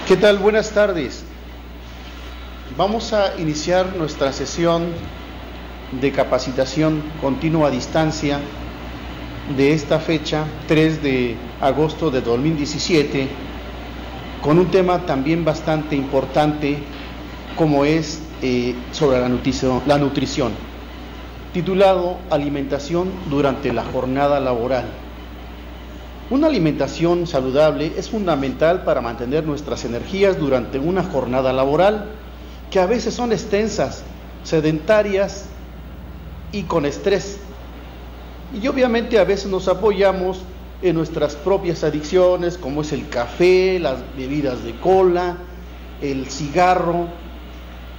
¿Qué tal? Buenas tardes. Vamos a iniciar nuestra sesión de capacitación continua a distancia de esta fecha, 3 de agosto de 2017, con un tema también bastante importante como es sobre la nutrición, titulado Alimentación durante la jornada laboral. Una alimentación saludable es fundamental para mantener nuestras energías durante una jornada laboral, que a veces son extensas, sedentarias y con estrés. Y obviamente a veces nos apoyamos en nuestras propias adicciones, como es el café, las bebidas de cola, el cigarro,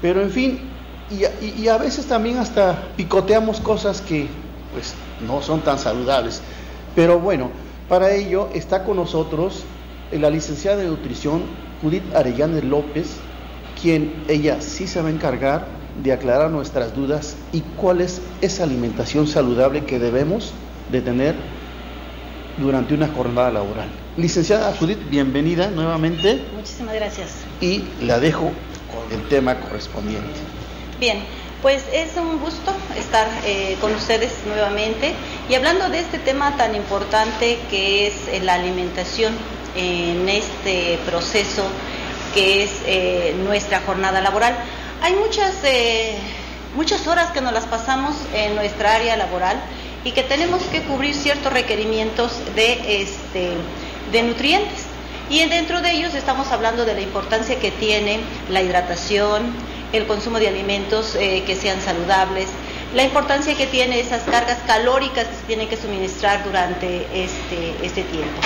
pero en fin, y a veces también hasta picoteamos cosas que pues no son tan saludables. Pero bueno, para ello está con nosotros la licenciada de nutrición Judith Arellanes López, quien ella sí se va a encargar de aclarar nuestras dudas y cuál es esa alimentación saludable que debemos de tener durante una jornada laboral. Licenciada Judith, bienvenida nuevamente. Muchísimas gracias. Y la dejo con el tema correspondiente. Bien, pues es un gusto estar con ustedes nuevamente y hablando de este tema tan importante que es la alimentación en este proceso que es nuestra jornada laboral. Hay muchas horas que nos las pasamos en nuestra área laboral y que tenemos que cubrir ciertos requerimientos de nutrientes. Y dentro de ellos estamos hablando de la importancia que tiene la hidratación, el consumo de alimentos que sean saludables, la importancia que tiene esas cargas calóricas que se tienen que suministrar durante este tiempo.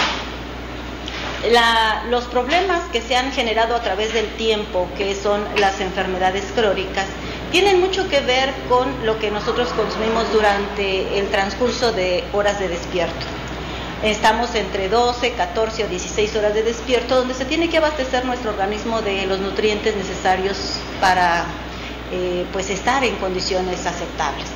Los problemas que se han generado a través del tiempo, que son las enfermedades crónicas, tienen mucho que ver con lo que nosotros consumimos durante el transcurso de horas de despierto. Estamos entre 12, 14 o 16 horas de despierto, donde se tiene que abastecer nuestro organismo de los nutrientes necesarios para pues estar en condiciones aceptables.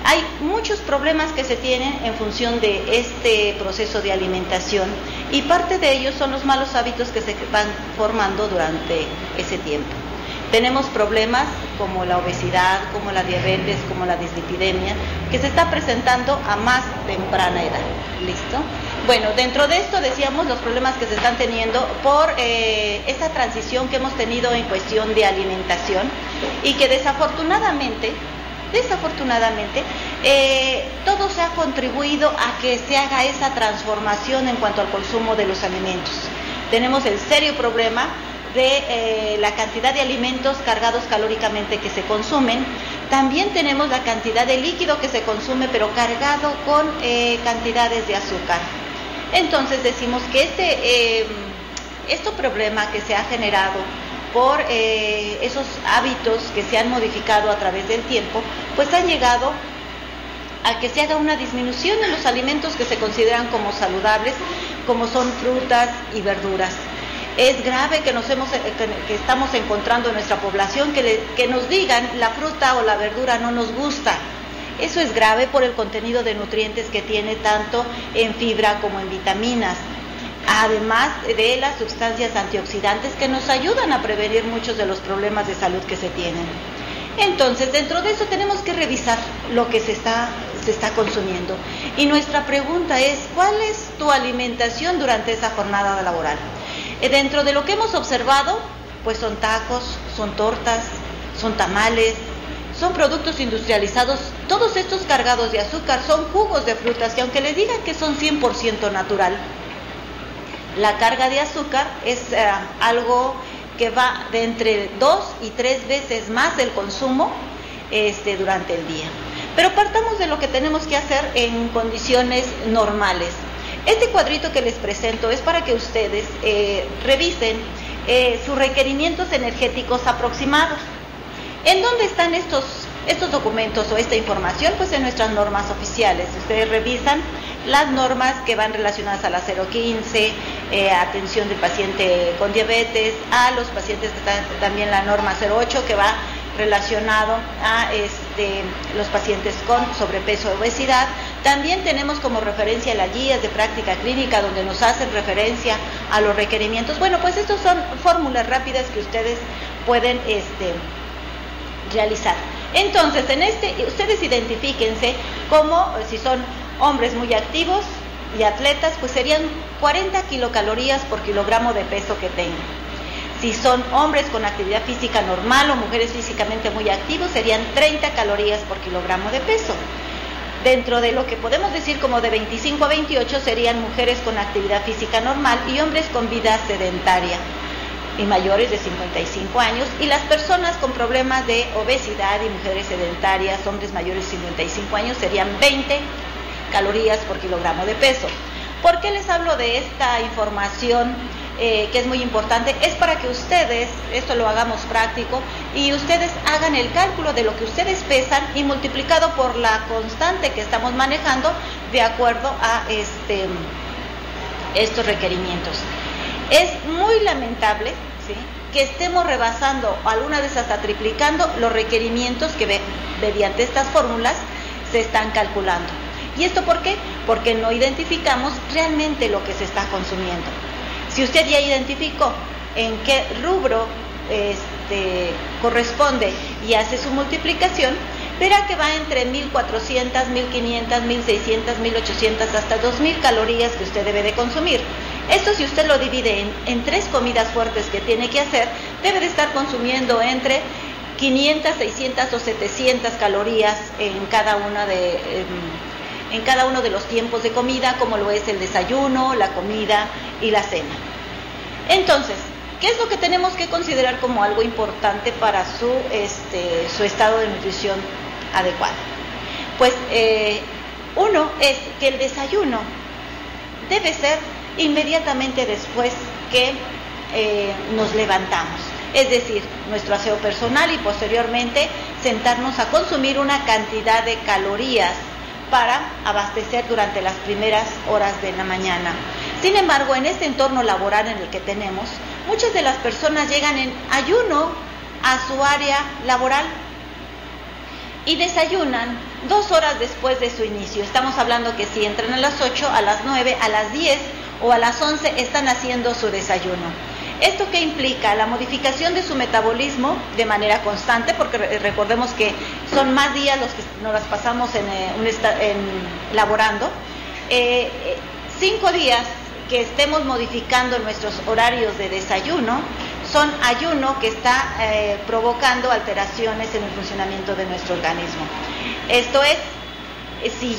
Hay muchos problemas que se tienen en función de este proceso de alimentación y parte de ellos son los malos hábitos que se van formando durante ese tiempo. Tenemos problemas como la obesidad, como la diabetes, como la dislipidemia, que se está presentando a más temprana edad. ¿Listo? Bueno, dentro de esto decíamos los problemas que se están teniendo por esta transición que hemos tenido en cuestión de alimentación y que desafortunadamente, todo se ha contribuido a que se haga esa transformación en cuanto al consumo de los alimentos. Tenemos el serio problema de la cantidad de alimentos cargados calóricamente que se consumen. También tenemos la cantidad de líquido que se consume, pero cargado con cantidades de azúcar. Entonces decimos que este problema que se ha generado por esos hábitos que se han modificado a través del tiempo, pues han llegado a que se haga una disminución en los alimentos que se consideran como saludables, como son frutas y verduras. Es grave que estamos encontrando en nuestra población que nos digan la fruta o la verdura no nos gusta. Eso es grave por el contenido de nutrientes que tiene tanto en fibra como en vitaminas, además de las sustancias antioxidantes que nos ayudan a prevenir muchos de los problemas de salud que se tienen. Entonces, dentro de eso tenemos que revisar lo que se está consumiendo. Y nuestra pregunta es, ¿cuál es tu alimentación durante esa jornada laboral? Dentro de lo que hemos observado, pues son tacos, son tortas, son tamales, son productos industrializados, todos estos cargados de azúcar, son jugos de frutas que aunque les digan que son 100% natural, la carga de azúcar es algo que va de entre 2 y 3 veces más el consumo durante el día. Pero partamos de lo que tenemos que hacer en condiciones normales. Este cuadrito que les presento es para que ustedes revisen sus requerimientos energéticos aproximados. ¿En dónde están estos documentos o esta información? Pues en nuestras normas oficiales. Ustedes revisan las normas que van relacionadas a la 015, atención del paciente con diabetes, a los pacientes que están también la norma 08 que va relacionado a los pacientes con sobrepeso o obesidad, También tenemos como referencia las guías de práctica clínica donde nos hacen referencia a los requerimientos. Bueno, pues estos son fórmulas rápidas que ustedes pueden realizar. Entonces, ustedes identifíquense como, si son hombres muy activos y atletas, pues serían 40 kilocalorías por kilogramo de peso que tengan. Si son hombres con actividad física normal o mujeres físicamente muy activos, serían 30 calorías por kilogramo de peso. Dentro de lo que podemos decir como de 25 a 28 serían mujeres con actividad física normal y hombres con vida sedentaria y mayores de 55 años, y las personas con problemas de obesidad y mujeres sedentarias, hombres mayores de 55 años, serían 20 calorías por kilogramo de peso. ¿Por qué les hablo de esta información que es muy importante? Es para que ustedes, esto lo hagamos práctico, y ustedes hagan el cálculo de lo que ustedes pesan y multiplicado por la constante que estamos manejando de acuerdo a estos requerimientos. Es muy lamentable, ¿sí?, que estemos rebasando, alguna vez hasta triplicando, los requerimientos que mediante estas fórmulas se están calculando. ¿Y esto por qué? Porque no identificamos realmente lo que se está consumiendo. Si usted ya identificó en qué rubro corresponde y hace su multiplicación, verá que va entre 1.400, 1.500, 1.600, 1.800 hasta 2.000 calorías que usted debe de consumir. Esto, si usted lo divide en 3 comidas fuertes que tiene que hacer, debe de estar consumiendo entre 500, 600 o 700 calorías en cada uno de los tiempos de comida, como lo es el desayuno, la comida y la cena. Entonces, ¿qué es lo que tenemos que considerar como algo importante para su estado de nutrición adecuado? Pues uno es que el desayuno debe ser inmediatamente después que nos levantamos. Es decir, nuestro aseo personal y posteriormente sentarnos a consumir una cantidad de calorías para abastecer durante las primeras horas de la mañana. Sin embargo, en este entorno laboral en el que tenemos, muchas de las personas llegan en ayuno a su área laboral y desayunan 2 horas después de su inicio. Estamos hablando que si entran a las 8, a las 9, a las 10 o a las 11 están haciendo su desayuno. ¿Esto qué implica? La modificación de su metabolismo de manera constante, porque recordemos que son más días los que nos las pasamos laborando. 5 días que estemos modificando nuestros horarios de desayuno son ayuno que está provocando alteraciones en el funcionamiento de nuestro organismo. Esto es, si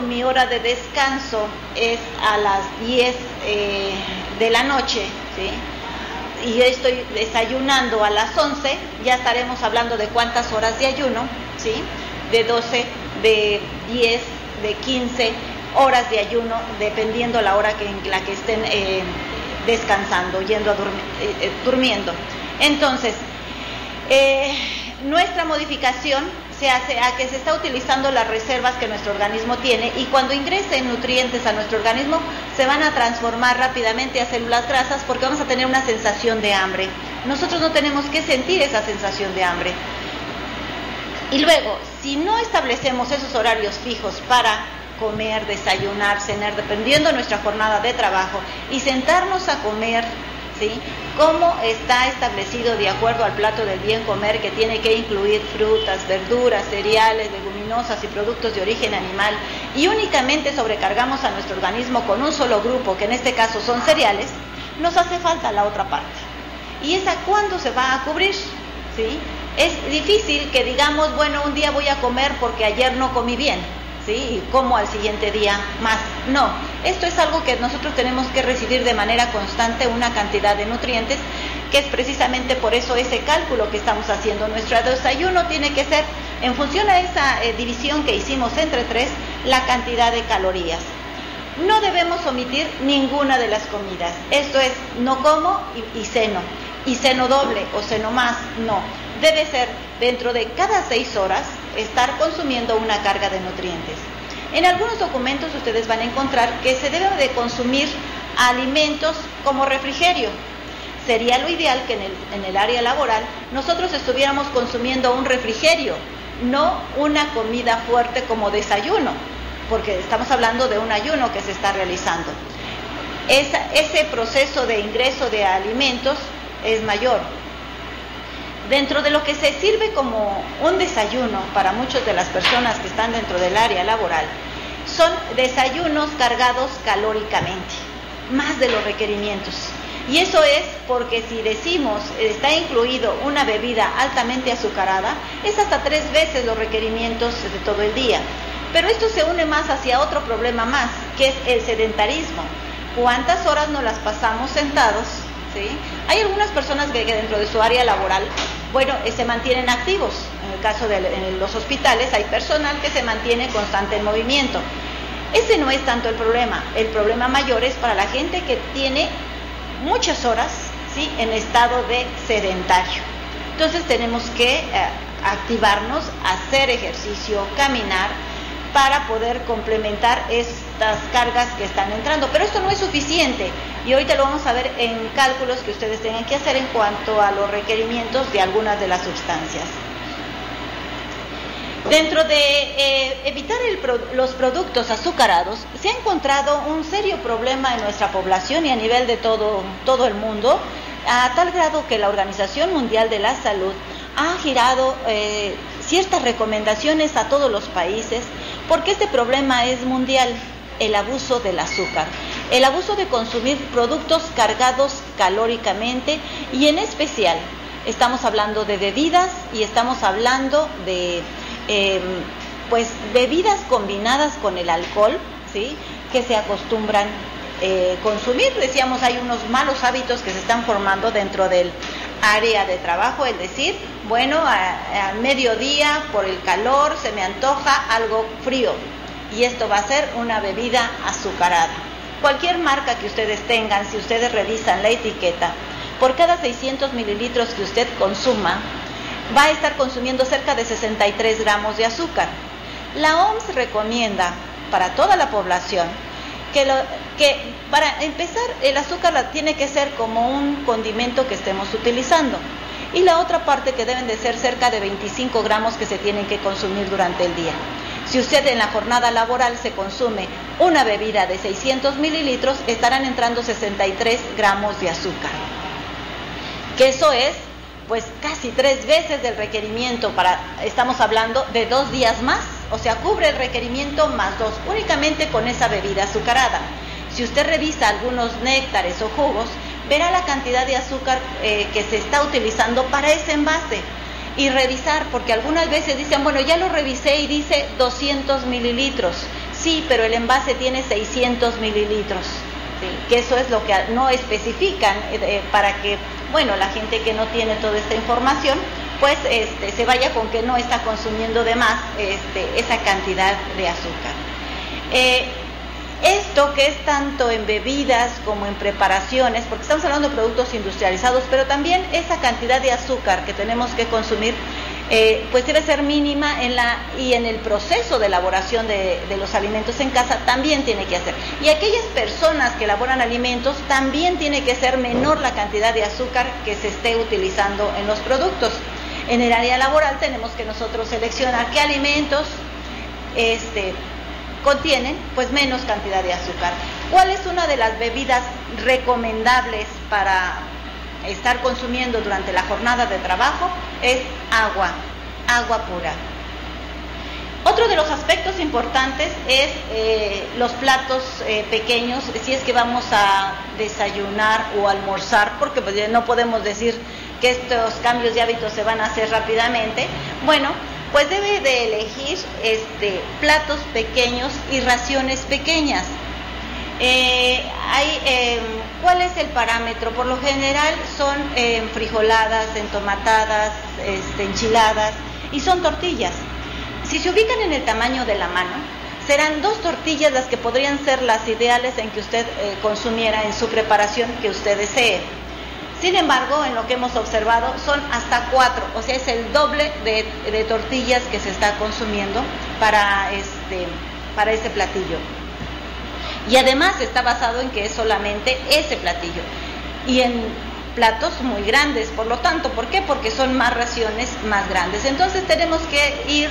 mi hora de descanso es a las 10 de la noche, ¿sí?, y yo estoy desayunando a las 11, ya estaremos hablando de cuántas horas de ayuno, ¿sí?, de 12, de 10, de 15 horas de ayuno, dependiendo la hora en la que estén descansando, durmiendo. Entonces, nuestra modificación se hace a que se está utilizando las reservas que nuestro organismo tiene, y cuando ingresen nutrientes a nuestro organismo se van a transformar rápidamente a células grasas, porque vamos a tener una sensación de hambre. Nosotros no tenemos que sentir esa sensación de hambre. Y luego, si no establecemos esos horarios fijos para comer, desayunar, cenar, dependiendo de nuestra jornada de trabajo, y sentarnos a comer, ¿sí?, como está establecido de acuerdo al plato del bien comer, que tiene que incluir frutas, verduras, cereales, leguminosas y productos de origen animal, y únicamente sobrecargamos a nuestro organismo con un solo grupo, que en este caso son cereales, nos hace falta la otra parte. ¿Y esa cuándo se va a cubrir? ¿Sí? Es difícil que digamos, bueno, un día voy a comer porque ayer no comí bien, ¿sí?, y como al siguiente día más. No, esto es algo que nosotros tenemos que recibir de manera constante, una cantidad de nutrientes, que es precisamente por eso ese cálculo que estamos haciendo. Nuestro desayuno tiene que ser, en función a esa división que hicimos entre 3, la cantidad de calorías. No debemos omitir ninguna de las comidas. Esto es, no como y ceno doble o ceno más, no. Debe ser dentro de cada 6 horas estar consumiendo una carga de nutrientes. En algunos documentos ustedes van a encontrar que se debe de consumir alimentos como refrigerio. Sería lo ideal que en el área laboral nosotros estuviéramos consumiendo un refrigerio, no una comida fuerte como desayuno. porque estamos hablando de un ayuno que se está realizando. Ese proceso de ingreso de alimentos es mayor. Dentro de lo que se sirve como un desayuno para muchas de las personas que están dentro del área laboral, son desayunos cargados calóricamente, más de los requerimientos. Y eso es porque si decimos está incluido una bebida altamente azucarada, es hasta 3 veces los requerimientos de todo el día. Pero esto se une más hacia otro problema más, que es el sedentarismo. ¿Cuántas horas nos las pasamos sentados? ¿Sí? Hay algunas personas que dentro de su área laboral, se mantienen activos. En el caso de los hospitales hay personal que se mantiene constante en movimiento. Ese no es tanto el problema mayor es para la gente que tiene muchas horas, ¿sí?, en estado de sedentario. Entonces tenemos que activarnos, hacer ejercicio, caminar, para poder complementar estas cargas que están entrando. Pero esto no es suficiente y ahorita lo vamos a ver en cálculos que ustedes tengan que hacer en cuanto a los requerimientos de algunas de las sustancias. Dentro de evitar los productos azucarados, se ha encontrado un serio problema en nuestra población y a nivel de todo el mundo, a tal grado que la Organización Mundial de la Salud ha girado ciertas recomendaciones a todos los países, porque este problema es mundial, el abuso del azúcar, el abuso de consumir productos cargados calóricamente y en especial estamos hablando de bebidas y estamos hablando de bebidas combinadas con el alcohol, ¿sí?, que se acostumbran consumir. Decíamos, hay unos malos hábitos que se están formando dentro del área de trabajo, es decir, a mediodía por el calor se me antoja algo frío y esto va a ser una bebida azucarada. Cualquier marca que ustedes tengan, si ustedes revisan la etiqueta, por cada 600 mililitros que usted consuma, va a estar consumiendo cerca de 63 gramos de azúcar. La OMS recomienda para toda la población que para empezar el azúcar tiene que ser como un condimento que estemos utilizando. Y la otra parte que deben de ser cerca de 25 gramos que se tienen que consumir durante el día. Si usted en la jornada laboral se consume una bebida de 600 mililitros, estarán entrando 63 gramos de azúcar. Que eso es casi 3 veces del requerimiento estamos hablando de 2 días más, o sea, cubre el requerimiento más 2, únicamente con esa bebida azucarada. Si usted revisa algunos néctares o jugos, verá la cantidad de azúcar que se está utilizando para ese envase. Y revisar, porque algunas veces dicen, ya lo revisé y dice 200 mililitros. Sí, pero el envase tiene 600 mililitros. ¿Sí? Que eso es lo que no especifican para que, la gente que no tiene toda esta información, se vaya con que no está consumiendo de más esa cantidad de azúcar. Esto que es tanto en bebidas como en preparaciones, porque estamos hablando de productos industrializados, pero también esa cantidad de azúcar que tenemos que consumir, debe ser mínima y en el proceso de elaboración de los alimentos en casa también tiene que hacer. Y aquellas personas que elaboran alimentos también tiene que ser menor la cantidad de azúcar que se esté utilizando en los productos. En el área laboral tenemos que nosotros seleccionar qué alimentos contienen menos cantidad de azúcar. ¿Cuál es una de las bebidas recomendables para estar consumiendo durante la jornada de trabajo? Es agua pura. Otro de los aspectos importantes es los platos pequeños, si es que vamos a desayunar o almorzar, porque no podemos decir que estos cambios de hábitos se van a hacer rápidamente. Debe de elegir platos pequeños y raciones pequeñas. ¿Cuál es el parámetro? Por lo general son frijoladas, entomatadas, enchiladas y son tortillas. Si se ubican en el tamaño de la mano, serán 2 tortillas las que podrían ser las ideales en que usted consumiera en su preparación que usted desee. Sin embargo, en lo que hemos observado son hasta 4, o sea, es el doble de tortillas que se está consumiendo para ese platillo. Y además está basado en que es solamente ese platillo. Y platos muy grandes, por lo tanto, ¿por qué? Porque son más raciones más grandes. Entonces tenemos que ir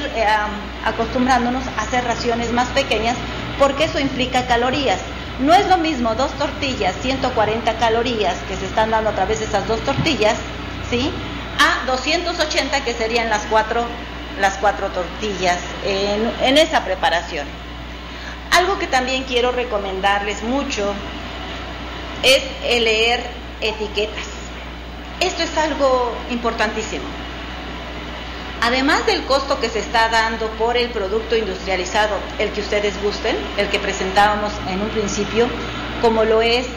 acostumbrándonos a hacer raciones más pequeñas, porque eso implica calorías. No es lo mismo 2 tortillas, 140 calorías que se están dando a través de esas 2 tortillas, ¿sí?, a 280 que serían las cuatro tortillas en esa preparación. Algo que también quiero recomendarles mucho es el leer etiquetas. Esto es algo importantísimo. Además del costo que se está dando por el producto industrializado, el que ustedes gusten, el que presentábamos en un principio, como lo es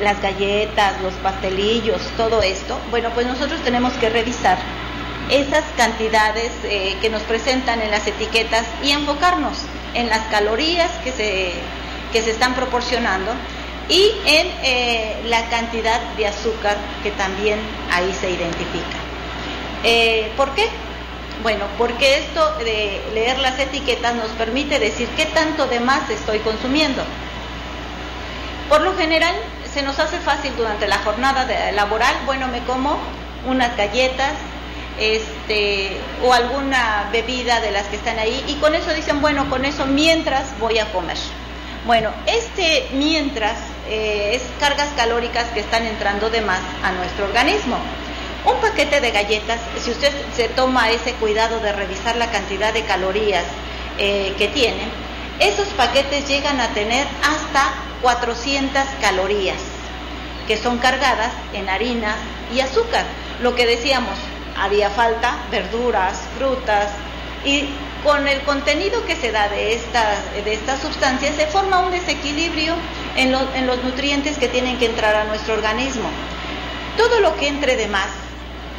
las galletas, los pastelillos, todo esto, bueno, pues nosotros tenemos que revisar esas cantidades que nos presentan en las etiquetas y enfocarnos en las calorías que se están proporcionando y en la cantidad de azúcar que también ahí se identifica. ¿Por qué? Bueno, porque esto de leer las etiquetas nos permite decir qué tanto de más estoy consumiendo. Por lo general, se nos hace fácil durante la jornada laboral, bueno, me como unas galletas, o alguna bebida de las que están ahí, y con eso dicen, bueno, con eso mientras voy a comer. Bueno, mientras es cargas calóricas que están entrando de más a nuestro organismo. Un paquete de galletas, si usted se toma ese cuidado de revisar la cantidad de calorías que tienen, esos paquetes llegan a tener hasta 400 calorías, que son cargadas en harinas y azúcar. Lo que decíamos, haría falta verduras, frutas, y con el contenido que se da de estas sustancias se forma un desequilibrio en los nutrientes que tienen que entrar a nuestro organismo. Todo lo que entre de más,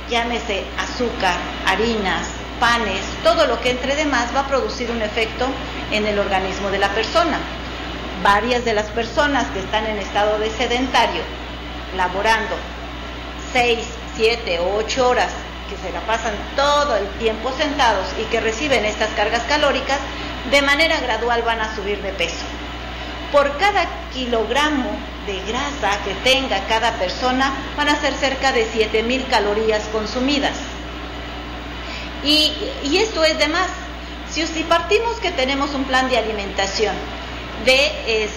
llámese azúcar, harinas, panes, todo lo que entre de más va a producir un efecto en el organismo de la persona. Varias de las personas que están en estado de sedentario, laborando 6, 7 o 8 horas, que se la pasan todo el tiempo sentados y que reciben estas cargas calóricas, de manera gradual van a subir de peso. Por cada kilogramo de grasa que tenga cada persona, van a ser cerca de 7,000 calorías consumidas. Y esto es de más. Si partimos que tenemos un plan de alimentación de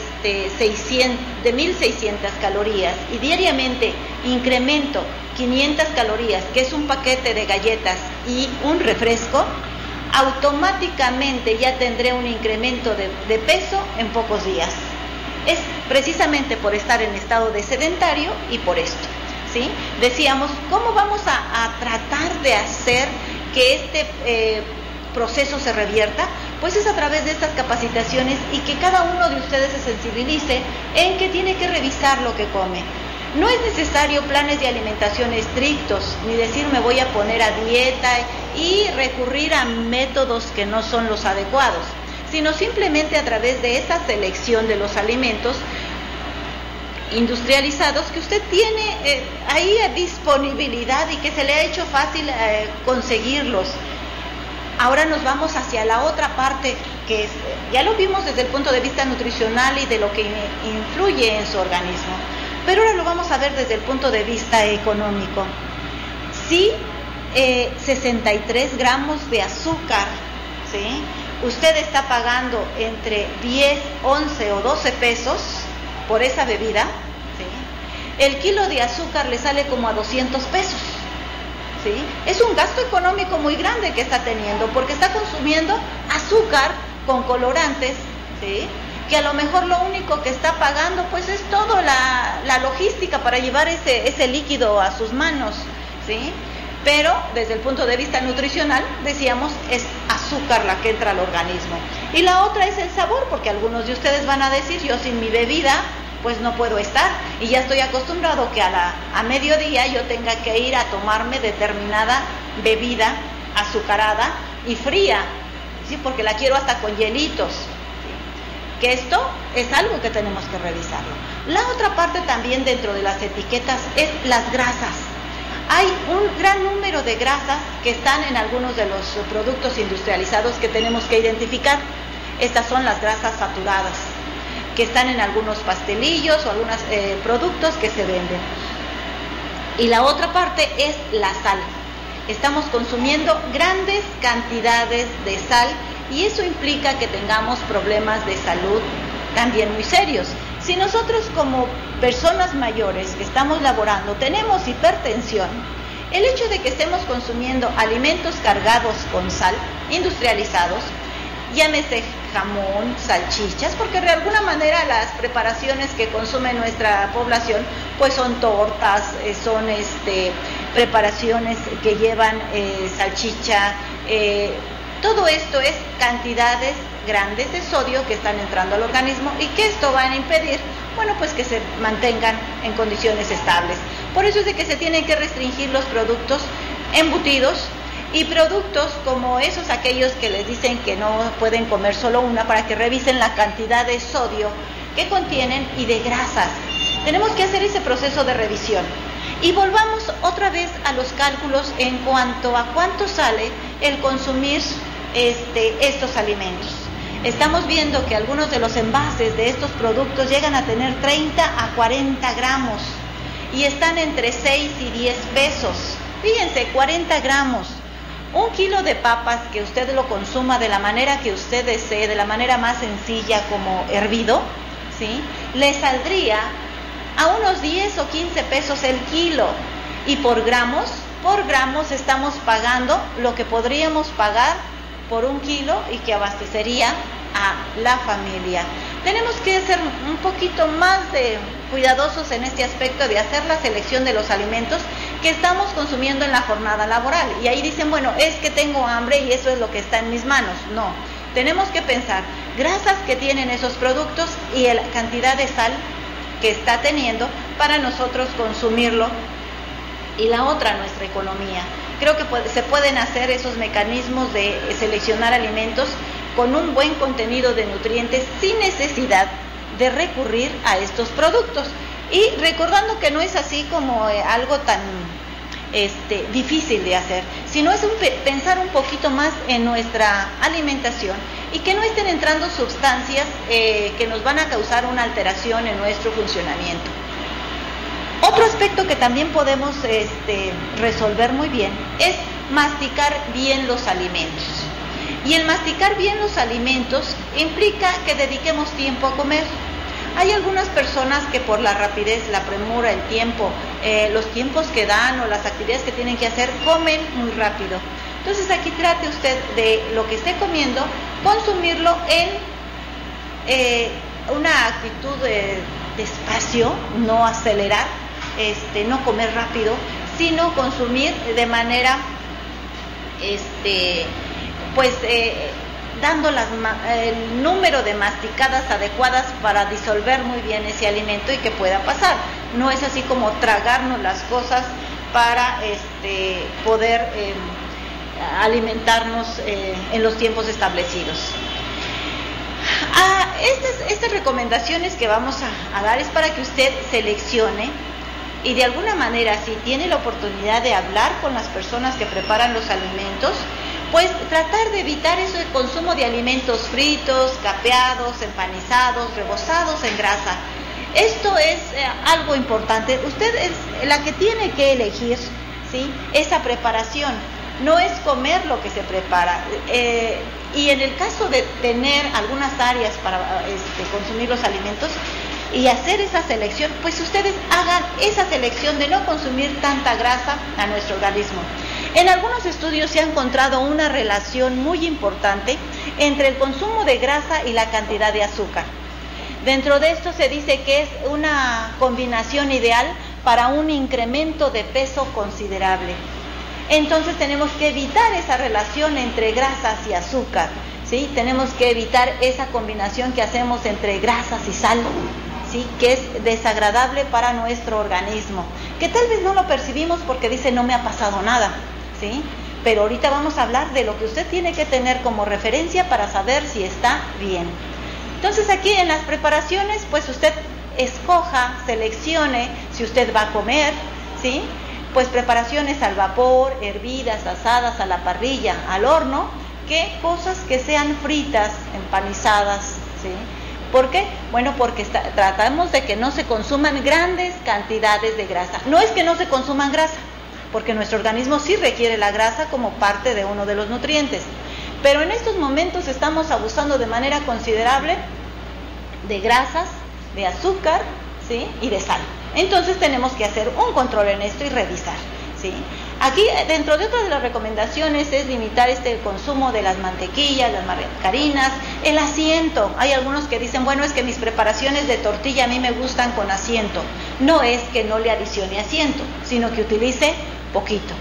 1,600 calorías y diariamente incremento 500 calorías, que es un paquete de galletas y un refresco, automáticamente ya tendré un incremento de peso en pocos días. Es precisamente por estar en estado de sedentario y por esto, ¿sí? Decíamos, ¿cómo vamos a tratar de hacer que este proceso se revierta? Pues es a través de estas capacitaciones y que cada uno de ustedes se sensibilice en que tiene que revisar lo que come. No es necesario planes de alimentación estrictos, ni decir me voy a poner a dieta y recurrir a métodos que no son los adecuados, sino simplemente a través de esa selección de los alimentos industrializados que usted tiene ahí a disponibilidad y que se le ha hecho fácil conseguirlos. Ahora nos vamos hacia la otra parte, que es, ya lo vimos desde el punto de vista nutricional y de lo que influye en su organismo, pero ahora lo vamos a ver desde el punto de vista económico. Si 63 gramos de azúcar, ¿sí?, usted está pagando entre 10, 11 o 12 pesos por esa bebida, ¿sí?, el kilo de azúcar le sale como a 200 pesos. ¿Sí? Es un gasto económico muy grande que está teniendo, porque está consumiendo azúcar con colorantes, ¿sí?, que a lo mejor lo único que está pagando pues es toda la logística para llevar ese líquido a sus manos, ¿sí? Pero desde el punto de vista nutricional, decíamos, es azúcar la que entra al organismo. Y la otra es el sabor, porque algunos de ustedes van a decir, yo sin mi bebida pues no puedo estar, y ya estoy acostumbrado que a mediodía yo tenga que ir a tomarme determinada bebida azucarada y fría, ¿sí?, porque la quiero hasta con hielitos, ¿sí?, que esto es algo que tenemos que revisarlo. La otra parte también dentro de las etiquetas es las grasas. Hay un gran número de grasas que están en algunos de los productos industrializados que tenemos que identificar. Estas son las grasas saturadas, que están en algunos pastelillos o algunos productos que se venden. Y la otra parte es la sal. Estamos consumiendo grandes cantidades de sal y eso implica que tengamos problemas de salud también muy serios. Si nosotros como personas mayores que estamos laborando tenemos hipertensión, el hecho de que estemos consumiendo alimentos cargados con sal, industrializados, llámese jamón, salchichas, porque de alguna manera las preparaciones que consume nuestra población pues son tortas, son preparaciones que llevan salchicha, todo esto es cantidades grandes de sodio que están entrando al organismo y que esto va a impedir, bueno, pues que se mantengan en condiciones estables. Por eso es de que se tienen que restringir los productos embutidos y productos como esos, aquellos que les dicen que no pueden comer solo una, para que revisen la cantidad de sodio que contienen y de grasas. Tenemos que hacer ese proceso de revisión. Y volvamos otra vez a los cálculos en cuanto a cuánto sale el consumir estos alimentos. Estamos viendo que algunos de los envases de estos productos llegan a tener 30 a 40 gramos y están entre 6 y 10 pesos. Fíjense, 40 gramos. Un kilo de papas que usted lo consuma de la manera que usted desee, de la manera más sencilla como hervido, ¿sí?, le saldría a unos 10 o 15 pesos el kilo. Y por gramos estamos pagando lo que podríamos pagar por un kilo y que abastecería a la familia. Tenemos que ser un poquito más cuidadosos en este aspecto de hacer la selección de los alimentos que estamos consumiendo en la jornada laboral. Y ahí dicen, bueno, es que tengo hambre y eso es lo que está en mis manos. No, tenemos que pensar grasas que tienen esos productos y la cantidad de sal que está teniendo para nosotros consumirlo. Y la otra, nuestra economía. Creo que se pueden hacer esos mecanismos de seleccionar alimentos con un buen contenido de nutrientes sin necesidad de recurrir a estos productos. Y recordando que no es así como algo tan difícil de hacer, sino es pensar un poquito más en nuestra alimentación y que no estén entrando sustancias que nos van a causar una alteración en nuestro funcionamiento. Otro aspecto que también podemos resolver muy bien es masticar bien los alimentos. Y el masticar bien los alimentos implica que dediquemos tiempo a comer. Hay algunas personas que por la rapidez, la premura, el tiempo, los tiempos que dan o las actividades que tienen que hacer, comen muy rápido. Entonces aquí trate usted de lo que esté comiendo, consumirlo en una actitud despacio, no acelerar, no comer rápido, sino consumir de manera, dando el número de masticadas adecuadas para disolver muy bien ese alimento y que pueda pasar. No es así como tragarnos las cosas para poder alimentarnos en los tiempos establecidos. Estas recomendaciones que vamos a dar es para que usted seleccione y de alguna manera, si tiene la oportunidad de hablar con las personas que preparan los alimentos, pues tratar de evitar ese consumo de alimentos fritos, capeados, empanizados, rebozados en grasa. Esto es algo importante. Usted es la que tiene que elegir, ¿sí?, esa preparación. No es comer lo que se prepara. Y en el caso de tener algunas áreas para consumir los alimentos y hacer esa selección, pues ustedes hagan esa selección de no consumir tanta grasa a nuestro organismo. En algunos estudios se ha encontrado una relación muy importante entre el consumo de grasa y la cantidad de azúcar. Dentro de esto se dice que es una combinación ideal para un incremento de peso considerable. Entonces tenemos que evitar esa relación entre grasas y azúcar, ¿sí? Tenemos que evitar esa combinación que hacemos entre grasas y sal, ¿sí?, que es desagradable para nuestro organismo, que tal vez no lo percibimos porque dice no me ha pasado nada, ¿sí? Pero ahorita vamos a hablar de lo que usted tiene que tener como referencia para saber si está bien. Entonces aquí en las preparaciones, pues usted escoja, seleccione si usted va a comer, ¿sí?, pues preparaciones al vapor, hervidas, asadas, a la parrilla, al horno, que cosas que sean fritas, empanizadas, ¿sí?, ¿Por qué? Bueno, porque tratamos de que no se consuman grandes cantidades de grasa. No es que no se consuman grasa, porque nuestro organismo sí requiere la grasa como parte de uno de los nutrientes. Pero en estos momentos estamos abusando de manera considerable de grasas, de azúcar, ¿sí? Y de sal. Entonces tenemos que hacer un control en esto y revisar, ¿sí? Aquí, dentro de otras de las recomendaciones, es limitar el consumo de las mantequillas, las margarinas, el asiento. Hay algunos que dicen, bueno, es que mis preparaciones de tortilla a mí me gustan con asiento. No es que no le adicione asiento, sino que utilice poquito,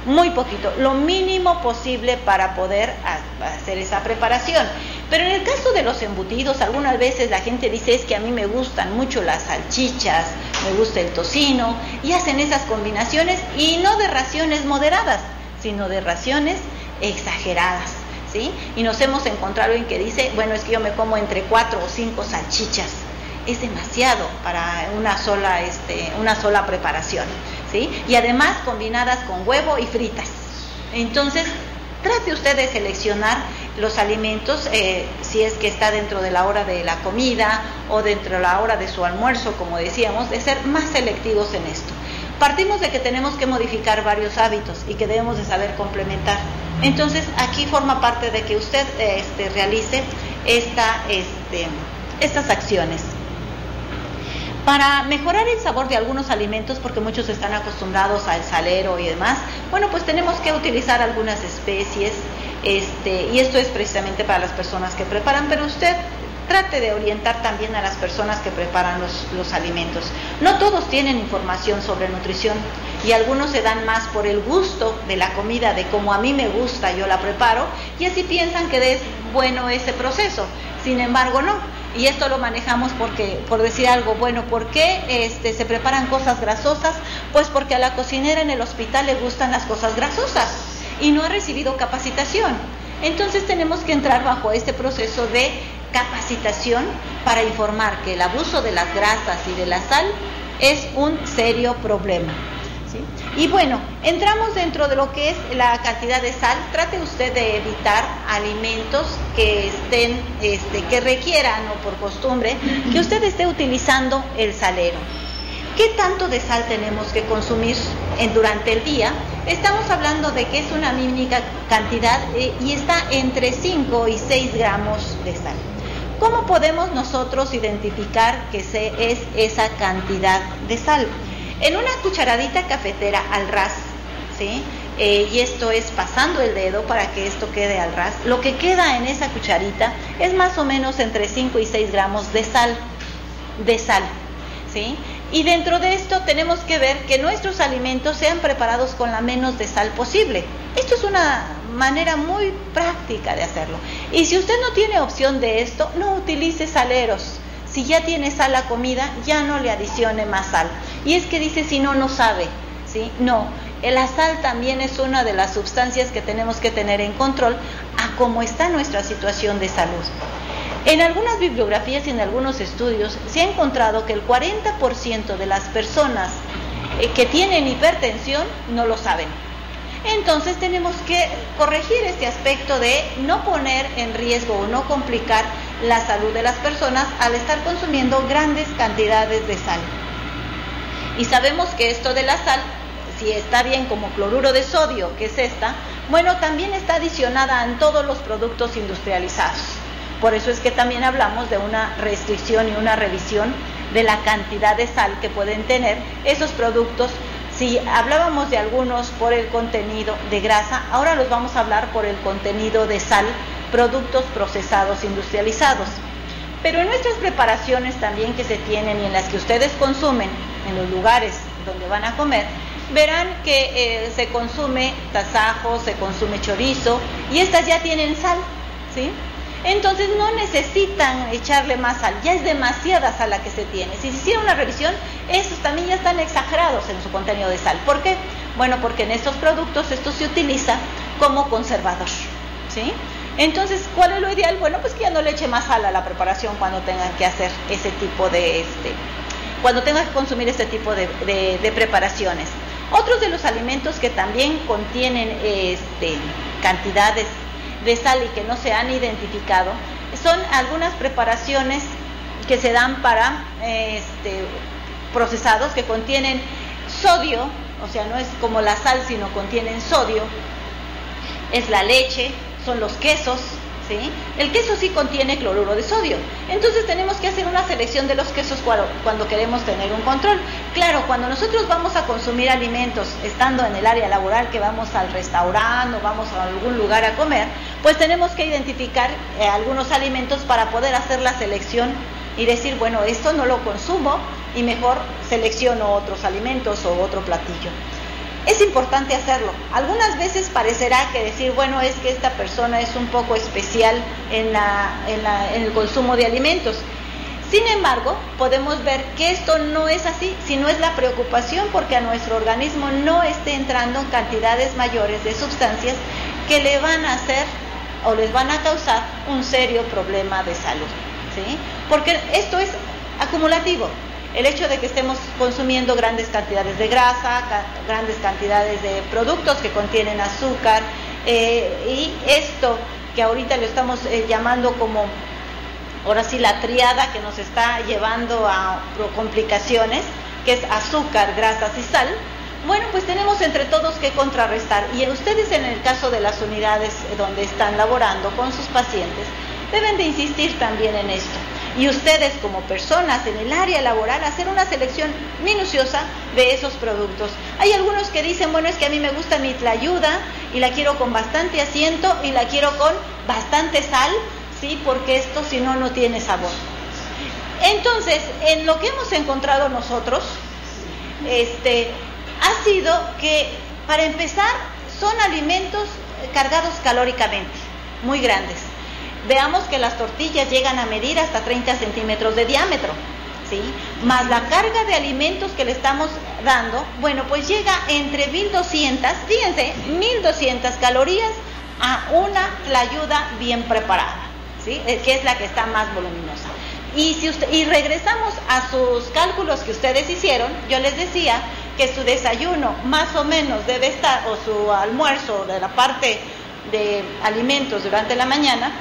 muy poquito, lo mínimo posible para poder hacer esa preparación. Pero en el caso de los embutidos, algunas veces la gente dice, es que a mí me gustan mucho las salchichas, me gusta el tocino, y hacen esas combinaciones, y no de raciones moderadas, sino de raciones exageradas, ¿sí? Y nos hemos encontrado en que dice, bueno, es que yo me como entre 4 o 5 salchichas. Es demasiado para una sola preparación, ¿sí? Y además combinadas con huevo y fritas. Entonces, trate usted de seleccionar los alimentos, si es que está dentro de la hora de la comida o dentro de la hora de su almuerzo, como decíamos, de ser más selectivos en esto. Partimos de que tenemos que modificar varios hábitos y que debemos de saber complementar. Entonces, aquí forma parte de que usted realice estas acciones. Para mejorar el sabor de algunos alimentos, porque muchos están acostumbrados al salero y demás, bueno, pues tenemos que utilizar algunas especies, y esto es precisamente para las personas que preparan, pero usted trate de orientar también a las personas que preparan los alimentos. No todos tienen información sobre nutrición, y algunos se dan más por el gusto de la comida, de como a mí me gusta, yo la preparo, y así piensan que es bueno ese proceso. Sin embargo, no. Y esto lo manejamos porque, por decir algo, bueno, ¿por qué se preparan cosas grasosas? Pues porque a la cocinera en el hospital le gustan las cosas grasosas y no ha recibido capacitación. Entonces tenemos que entrar bajo este proceso de capacitación para informar que el abuso de las grasas y de la sal es un serio problema, ¿sí? Y bueno, entramos dentro de lo que es la cantidad de sal. Trate usted de evitar alimentos que estén, que requieran, o por costumbre, que usted esté utilizando el salero. ¿Qué tanto de sal tenemos que consumir durante el día? Estamos hablando de que es una mínima cantidad y está entre 5 y 6 gramos de sal. ¿Cómo podemos nosotros identificar que es esa cantidad de sal? En una cucharadita cafetera al ras, ¿sí? Y esto es pasando el dedo para que esto quede al ras. Lo que queda en esa cucharita es más o menos entre 5 y 6 gramos de sal, ¿sí? Y dentro de esto tenemos que ver que nuestros alimentos sean preparados con la menos de sal posible. Esto es una manera muy práctica de hacerlo. Y si usted no tiene opción de esto, no utilice saleros. Si ya tiene sal la comida, ya no le adicione más sal. Y es que dice, si no, no sabe, ¿sí? No, la sal también es una de las sustancias que tenemos que tener en control a cómo está nuestra situación de salud. En algunas bibliografías y en algunos estudios se ha encontrado que el 40% de las personas que tienen hipertensión no lo saben. Entonces tenemos que corregir este aspecto de no poner en riesgo o no complicar la salud de las personas al estar consumiendo grandes cantidades de sal. Y sabemos que esto de la sal, si está bien como cloruro de sodio, que es esta, bueno, también está adicionada en todos los productos industrializados. Por eso es que también hablamos de una restricción y una revisión de la cantidad de sal que pueden tener esos productos. Si hablábamos de algunos por el contenido de grasa, ahora los vamos a hablar por el contenido de sal, productos procesados industrializados. Pero en nuestras preparaciones también que se tienen y en las que ustedes consumen, en los lugares donde van a comer, verán que se consume tasajo, se consume chorizo, y estas ya tienen sal, ¿sí? Entonces no necesitan echarle más sal, ya es demasiada sal la que se tiene. Si se hiciera una revisión, esos también ya están exagerados en su contenido de sal. ¿Por qué? Bueno, porque en estos productos esto se utiliza como conservador, ¿sí? Entonces, ¿cuál es lo ideal? Bueno, pues que ya no le eche más sal a la preparación cuando tengan que hacer ese tipo de cuando tengan que consumir este tipo de preparaciones. Otros de los alimentos que también contienen cantidades de sal y que no se han identificado son algunas preparaciones que se dan para procesados, que contienen sodio, o sea, no es como la sal, sino contienen sodio. Es la leche, son los quesos, ¿sí? El queso sí contiene cloruro de sodio. Entonces tenemos que hacer una selección de los quesos cuando queremos tener un control. Claro, cuando nosotros vamos a consumir alimentos, estando en el área laboral, que vamos al restaurante o vamos a algún lugar a comer, pues tenemos que identificar algunos alimentos para poder hacer la selección y decir, bueno, esto no lo consumo y mejor selecciono otros alimentos o otro platillo. Es importante hacerlo. Algunas veces parecerá que decir, bueno, es que esta persona es un poco especial en el consumo de alimentos. Sin embargo, podemos ver que esto no es así, sino es la preocupación porque a nuestro organismo no esté entrando cantidades mayores de sustancias que le van a hacer o les van a causar un serio problema de salud, ¿sí? Porque esto es acumulativo. El hecho de que estemos consumiendo grandes cantidades de grasa, grandes cantidades de productos que contienen azúcar, y esto que ahorita lo estamos llamando como, ahora sí, la triada que nos está llevando a complicaciones, que es azúcar, grasas y sal. Bueno, pues tenemos entre todos que contrarrestar, y ustedes en el caso de las unidades donde están laborando con sus pacientes, deben de insistir también en esto. Y ustedes como personas en el área laboral hacer una selección minuciosa de esos productos. Hay algunos que dicen, bueno, es que a mí me gusta mi tlayuda y la quiero con bastante asiento y la quiero con bastante sal, ¿sí? Porque esto si no, no tiene sabor. Entonces, en lo que hemos encontrado nosotros, ha sido que, para empezar, son alimentos cargados calóricamente, muy grandes. Veamos que las tortillas llegan a medir hasta 30 centímetros de diámetro, ¿sí? Más la carga de alimentos que le estamos dando, bueno, pues llega entre 1200, fíjense, 1200 calorías a una tlayuda bien preparada, ¿sí? Que es la que está más voluminosa. Y regresamos a sus cálculos que ustedes hicieron, yo les decía que su desayuno más o menos debe estar, o su almuerzo de la parte de alimentos durante la mañana,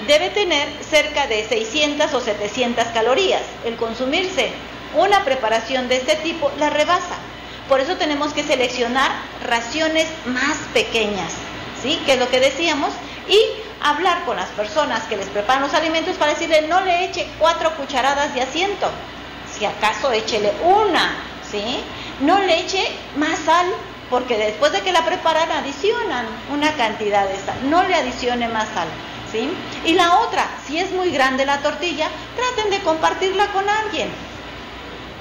debe tener cerca de 600 o 700 calorías. El consumirse una preparación de este tipo la rebasa. Por eso tenemos que seleccionar raciones más pequeñas, ¿sí? Que es lo que decíamos, y hablar con las personas que les preparan los alimentos para decirle, no le eche 4 cucharadas de asiento, si acaso échele una, ¿sí? No le eche más sal, porque después de que la preparan adicionan una cantidad de sal, no le adicione más sal, ¿sí? Y la otra, si es muy grande la tortilla, traten de compartirla con alguien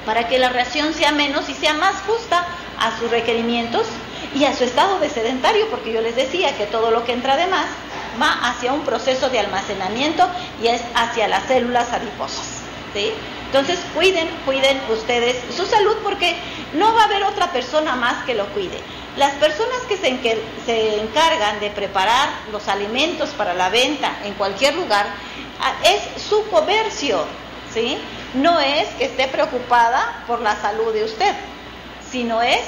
para que la ración sea menos y sea más justa a sus requerimientos y a su estado de sedentario, porque yo les decía que todo lo que entra de más va hacia un proceso de almacenamiento y es hacia las células adiposas, ¿sí? Entonces cuiden ustedes su salud, porque no va a haber otra persona más que lo cuide. Las personas que se encargan de preparar los alimentos para la venta en cualquier lugar, es su comercio, ¿sí? No es que esté preocupada por la salud de usted, sino es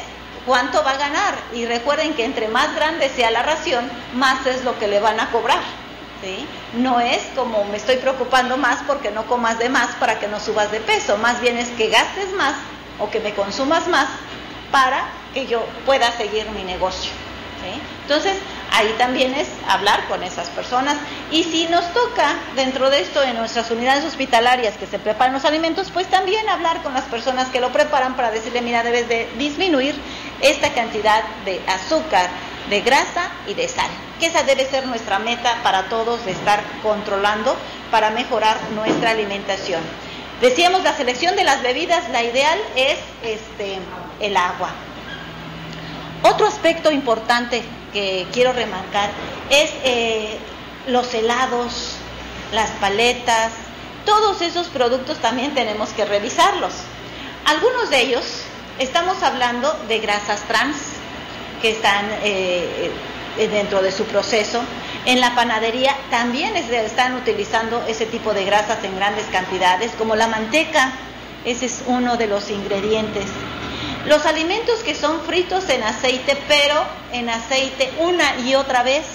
cuánto va a ganar. Y recuerden que entre más grande sea la ración, más es lo que le van a cobrar, ¿sí? No es como me estoy preocupando más porque no comas de más para que no subas de peso, más bien es que gastes más o que me consumas más para que yo pueda seguir mi negocio, ¿sí? Entonces, ahí también es hablar con esas personas. Y si nos toca, dentro de esto, en nuestras unidades hospitalarias que se preparan los alimentos, pues también hablar con las personas que lo preparan para decirle, mira, debes de disminuir esta cantidad de azúcar, de grasa y de sal, que esa debe ser nuestra meta para todos, de estar controlando para mejorar nuestra alimentación. Decíamos, la selección de las bebidas, la ideal es el agua. Otro aspecto importante que quiero remarcar es los helados, las paletas, todos esos productos también tenemos que revisarlos. Algunos de ellos, estamos hablando de grasas trans que están dentro de su proceso. En la panadería también están utilizando ese tipo de grasas en grandes cantidades, como la manteca, ese es uno de los ingredientes. Los alimentos que son fritos en aceite, pero en aceite una y otra vez,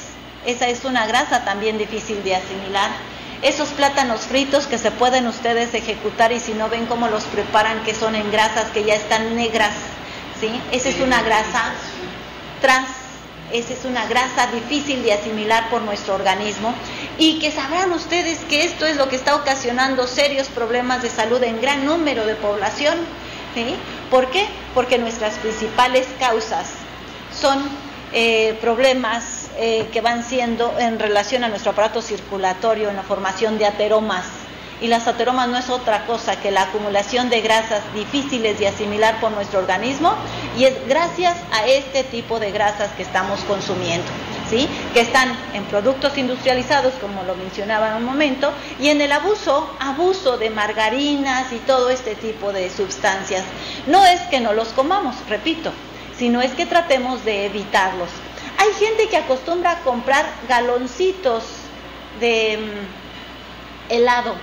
esa es una grasa también difícil de asimilar. Esos plátanos fritos que se pueden ustedes ejecutar, y si no ven cómo los preparan, que son en grasas que ya están negras, ¿sí? Esa es una grasa trans, esa es una grasa difícil de asimilar por nuestro organismo, y que sabrán ustedes que esto es lo que está ocasionando serios problemas de salud en gran número de población, ¿sí? ¿Por qué? Porque nuestras principales causas son problemas que van siendo en relación a nuestro aparato circulatorio, en la formación de ateromas. Y las ateromas no es otra cosa que la acumulación de grasas difíciles de asimilar por nuestro organismo, y es gracias a este tipo de grasas que estamos consumiendo, ¿sí? Que están en productos industrializados, como lo mencionaba en un momento, y en el abuso de margarinas y todo este tipo de sustancias. No es que no los comamos, repito, sino es que tratemos de evitarlos. Hay gente que acostumbra a comprar galoncitos de helado,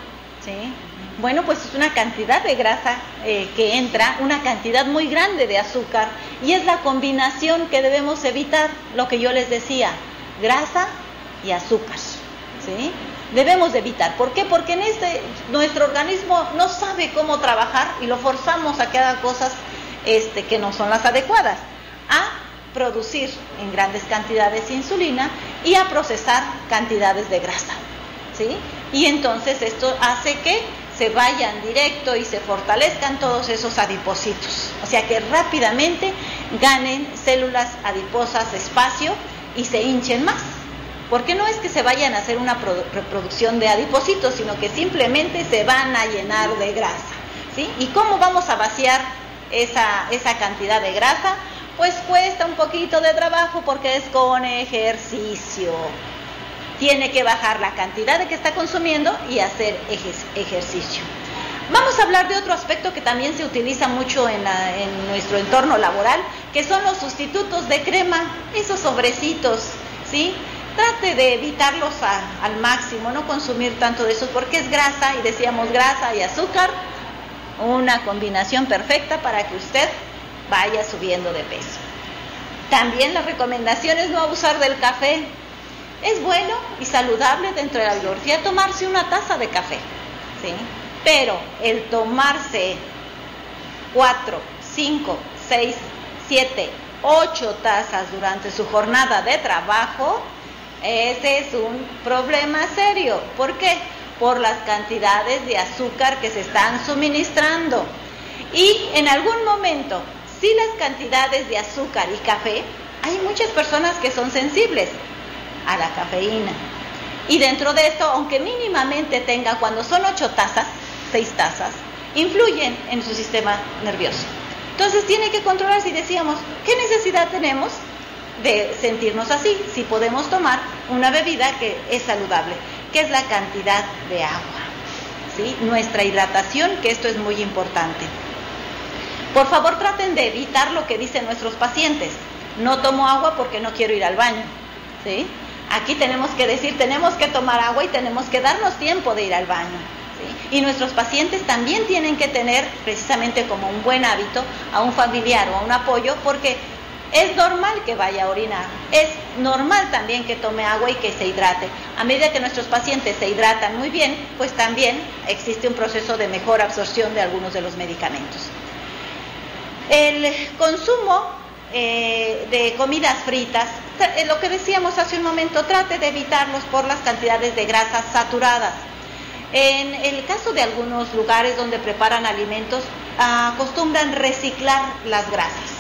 ¿sí? Bueno, pues es una cantidad de grasa que entra, una cantidad muy grande de azúcar, y es la combinación que debemos evitar, lo que yo les decía, grasa y azúcar, ¿sí? Debemos de evitar. ¿Por qué? Porque nuestro organismo no sabe cómo trabajar, y lo forzamos a que haga cosas que no son las adecuadas, a producir en grandes cantidades insulina y a procesar cantidades de grasa, ¿sí? Y entonces esto hace que se vayan directo y se fortalezcan todos esos adipocitos, o sea que rápidamente ganen células adiposas espacio y se hinchen más, porque no es que se vayan a hacer una reproducción de adipocitos, sino que simplemente se van a llenar de grasa, ¿sí? ¿Y cómo vamos a vaciar esa cantidad de grasa? Pues cuesta un poquito de trabajo, porque es con ejercicio. Tiene que bajar la cantidad de que está consumiendo y hacer ejercicio. Vamos a hablar de otro aspecto que también se utiliza mucho en nuestro entorno laboral, que son los sustitutos de crema, esos sobrecitos, ¿sí? Trate de evitarlos al máximo, no consumir tanto de esos, porque es grasa, y decíamos grasa y azúcar, una combinación perfecta para que usted vaya subiendo de peso. También la recomendación es no abusar del café. Es bueno y saludable dentro de la biología tomarse una taza de café, ¿sí? Pero el tomarse 4, 5, 6, 7, 8 tazas durante su jornada de trabajo, ese es un problema serio. ¿Por qué? Por las cantidades de azúcar que se están suministrando. Y en algún momento, si las cantidades de azúcar y café, hay muchas personas que son sensibles a la cafeína. Y dentro de esto, aunque mínimamente tenga, cuando son 8 tazas, 6 tazas, influyen en su sistema nervioso. Entonces tiene que controlarse, y decíamos, ¿qué necesidad tenemos de sentirnos así si podemos tomar una bebida que es saludable? ¿Qué es la cantidad de agua? ¿Sí? Nuestra hidratación, que esto es muy importante. Por favor, traten de evitar lo que dicen nuestros pacientes. No tomo agua porque no quiero ir al baño, ¿sí? Aquí tenemos que decir, tenemos que tomar agua y tenemos que darnos tiempo de ir al baño, ¿sí? Y nuestros pacientes también tienen que tener, precisamente como un buen hábito, a un familiar o a un apoyo, porque es normal que vaya a orinar, es normal también que tome agua y que se hidrate. A medida que nuestros pacientes se hidratan muy bien, pues también existe un proceso de mejor absorción de algunos de los medicamentos. El consumo de comidas fritas, lo que decíamos hace un momento, trate de evitarlos por las cantidades de grasas saturadas. En el caso de algunos lugares donde preparan alimentos, acostumbran reciclar las grasas,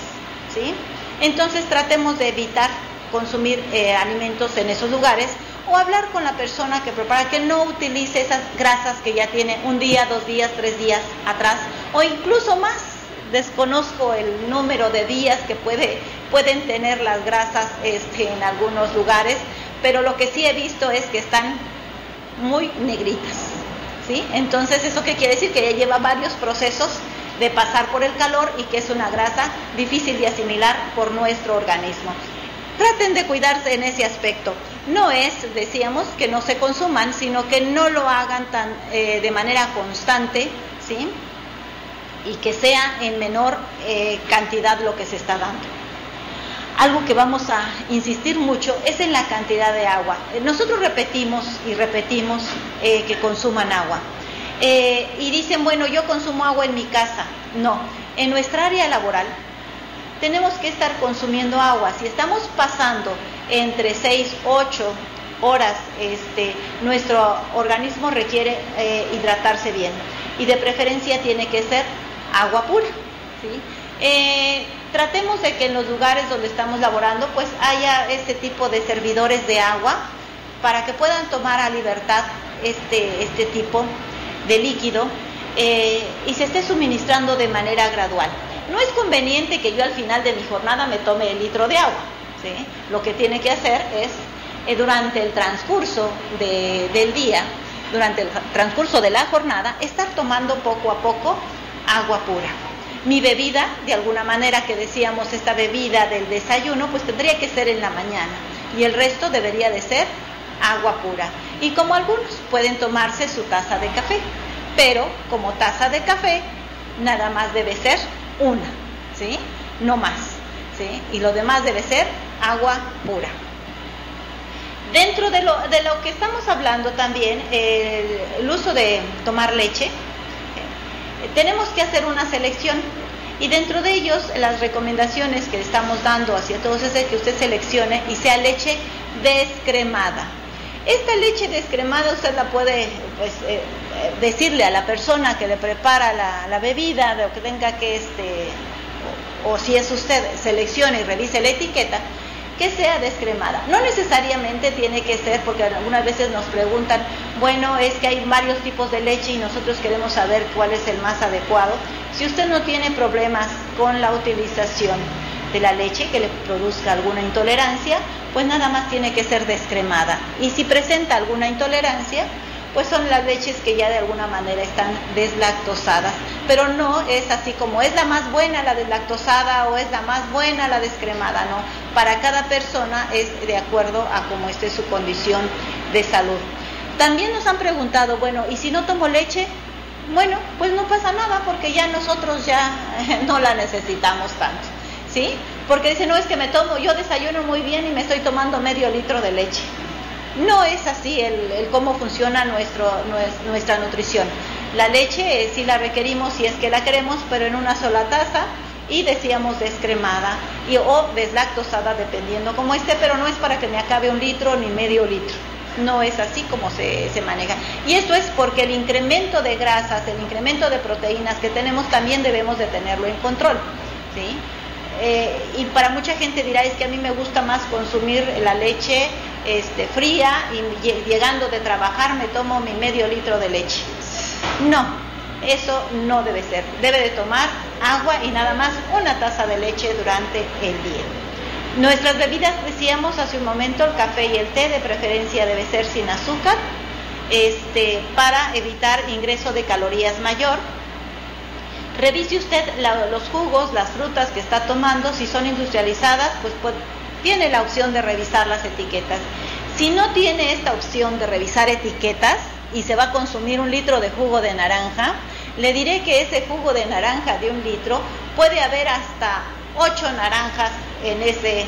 ¿sí? Entonces tratemos de evitar consumir alimentos en esos lugares, o hablar con la persona que prepara que no utilice esas grasas que ya tiene un día, 2 días, 3 días atrás, o incluso más. Desconozco el número de días que pueden tener las grasas en algunos lugares, pero lo que sí he visto es que están muy negritas, ¿sí? Entonces, ¿eso qué quiere decir? Que ya lleva varios procesos de pasar por el calor, y que es una grasa difícil de asimilar por nuestro organismo. Traten de cuidarse en ese aspecto. No es, decíamos, que no se consuman, sino que no lo hagan de manera constante, ¿sí? Y que sea en menor cantidad lo que se está dando. algo que vamos a insistir mucho es en la cantidad de agua. Nosotros repetimos y repetimos que consuman agua. Y dicen, bueno, yo consumo agua en mi casa. No, en nuestra área laboral tenemos que estar consumiendo agua. Si estamos pasando entre 6, 8 horas, nuestro organismo requiere hidratarse bien. Y de preferencia tiene que ser agua pura, ¿sí? Tratemos de que en los lugares donde estamos laborando pues haya este tipo de servidores de agua para que puedan tomar a libertad este tipo de líquido y se esté suministrando de manera gradual. No es conveniente que yo al final de mi jornada me tome el litro de agua, ¿sí? Lo que tiene que hacer es durante el transcurso del día, durante el transcurso de la jornada, estar tomando poco a poco agua pura. Mi bebida, de alguna manera que decíamos, esta bebida del desayuno, pues tendría que ser en la mañana y el resto debería de ser agua pura. Y como algunos pueden tomarse su taza de café, pero como taza de café nada más debe ser una, ¿sí? No más, ¿sí? Y lo demás debe ser agua pura. Dentro de lo que estamos hablando también, el uso de tomar leche, tenemos que hacer una selección y dentro de ellos las recomendaciones que estamos dando hacia todos es de que usted seleccione y sea leche descremada. Esta leche descremada usted la puede decirle a la persona que le prepara la bebida, de lo que tenga que o si es usted, seleccione y revise la etiqueta, que sea descremada. No necesariamente tiene que ser, porque algunas veces nos preguntan, bueno, es que hay varios tipos de leche y nosotros queremos saber cuál es el más adecuado. Si usted no tiene problemas con la utilización de la leche que le produzca alguna intolerancia, pues nada más tiene que ser descremada. Y si presenta alguna intolerancia, pues son las leches que ya de alguna manera están deslactosadas, pero no es así como es la más buena la deslactosada o es la más buena la descremada, no. Para cada persona es de acuerdo a cómo esté su condición de salud. También nos han preguntado, bueno, ¿y si no tomo leche? Bueno, pues no pasa nada porque ya nosotros ya no la necesitamos tanto, ¿sí? Porque dicen, no, es que yo desayuno muy bien y me estoy tomando medio litro de leche. No es así el cómo funciona nuestra nutrición. La leche sí la requerimos si es que la queremos, pero en una sola taza y decíamos descremada o deslactosada dependiendo cómo esté, pero no es para que me acabe un litro ni medio litro. No es así como se maneja. Y esto es porque el incremento de grasas, el incremento de proteínas que tenemos también debemos de tenerlo en control, ¿sí? Y para mucha gente dirá, es que a mí me gusta más consumir la leche fría y llegando de trabajar me tomo mi medio litro de leche. No, eso no debe ser. Debe de tomar agua y nada más una taza de leche durante el día. Nuestras bebidas, decíamos hace un momento, el café y el té de preferencia debe ser sin azúcar, para evitar ingreso de calorías mayor. Revise usted los jugos, las frutas que está tomando, si son industrializadas, pues tiene la opción de revisar las etiquetas. Si no tiene esta opción de revisar etiquetas y se va a consumir un litro de jugo de naranja, le diré que ese jugo de naranja de un litro puede haber hasta 8 naranjas en ese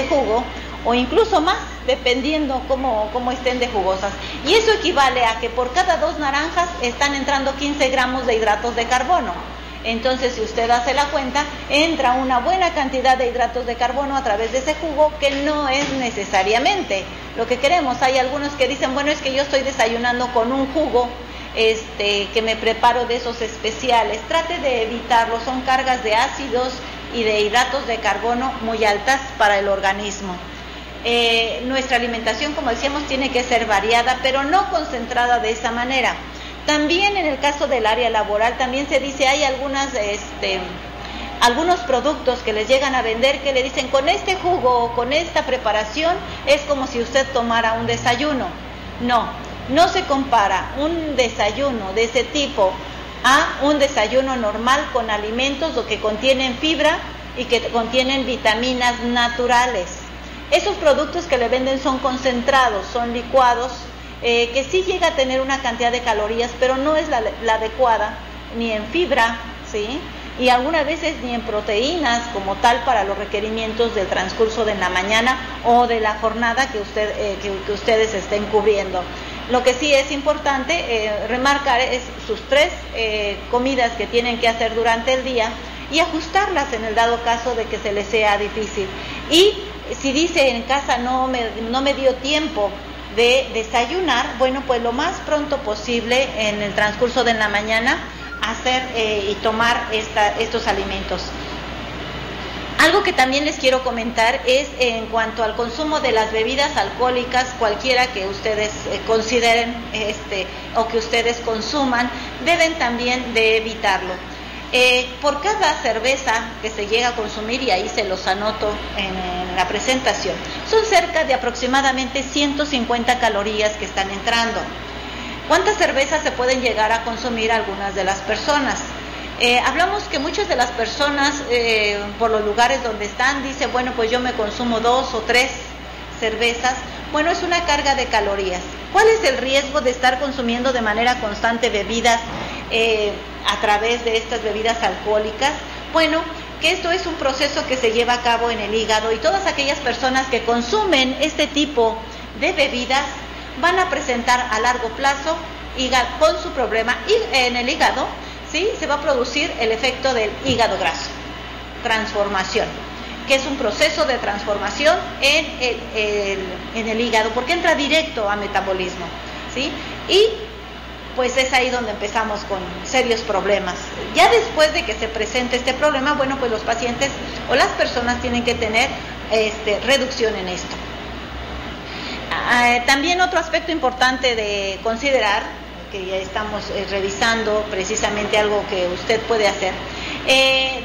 jugo o incluso más, dependiendo cómo estén de jugosas. Y eso equivale a que por cada 2 naranjas están entrando 15 gramos de hidratos de carbono. Entonces, si usted hace la cuenta, entra una buena cantidad de hidratos de carbono a través de ese jugo, que no es necesariamente lo que queremos. Hay algunos que dicen, bueno, es que yo estoy desayunando con un jugo que me preparo de esos especiales. Trate de evitarlo, son cargas de ácidos y de hidratos de carbono muy altas para el organismo. Nuestra alimentación, como decíamos, tiene que ser variada, pero no concentrada de esa manera. También en el caso del área laboral, también se dice, hay algunos productos que les llegan a vender que le dicen, con este jugo o con esta preparación es como si usted tomara un desayuno. No se compara un desayuno de ese tipo a un desayuno normal con alimentos o que contienen fibra y que contienen vitaminas naturales. Esos productos que le venden son concentrados, son licuados, que sí llega a tener una cantidad de calorías, pero no es la adecuada, ni en fibra, ¿sí? y algunas veces ni en proteínas como tal para los requerimientos del transcurso de la mañana o de la jornada que ustedes estén cubriendo. Lo que sí es importante remarcar es sus 3 comidas que tienen que hacer durante el día y ajustarlas en el dado caso de que se les sea difícil. Y si dice en casa no me dio tiempo de desayunar, bueno, pues lo más pronto posible en el transcurso de la mañana hacer y tomar estos alimentos. Algo que también les quiero comentar es en cuanto al consumo de las bebidas alcohólicas, cualquiera que ustedes consideren o que ustedes consuman, deben también de evitarlo. Por cada cerveza que se llega a consumir, y ahí se los anoto en la presentación, son cerca de aproximadamente 150 calorías que están entrando. ¿Cuántas cervezas se pueden llegar a consumir algunas de las personas? Hablamos que muchas de las personas por los lugares donde están dicen, bueno, pues yo me consumo 2 o 3 cervezas. Bueno, es una carga de calorías. ¿Cuál es el riesgo de estar consumiendo de manera constante bebidas a través de estas bebidas alcohólicas? Bueno, que esto es un proceso que se lleva a cabo en el hígado, y todas aquellas personas que consumen este tipo de bebidas van a presentar a largo plazo con su problema en el hígado. ¿Sí? Se va a producir el efecto del hígado graso, transformación, que es un proceso de transformación en el hígado, porque entra directo a metabolismo, ¿sí? Y pues es ahí donde empezamos con serios problemas. Ya después de que se presente este problema, bueno, pues los pacientes o las personas tienen que tener reducción en esto. También otro aspecto importante de considerar, que ya estamos revisando precisamente algo que usted puede hacer,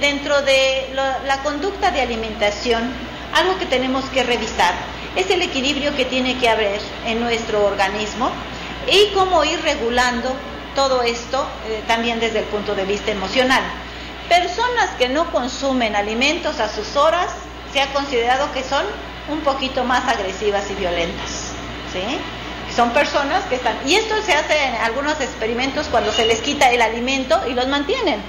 dentro de la conducta de alimentación, algo que tenemos que revisar es el equilibrio que tiene que haber en nuestro organismo y cómo ir regulando todo esto también desde el punto de vista emocional. Personas que no consumen alimentos a sus horas se ha considerado que son un poquito más agresivas y violentas, ¿sí? Son personas que están, y esto se hace en algunos experimentos cuando se les quita el alimento y los mantienen.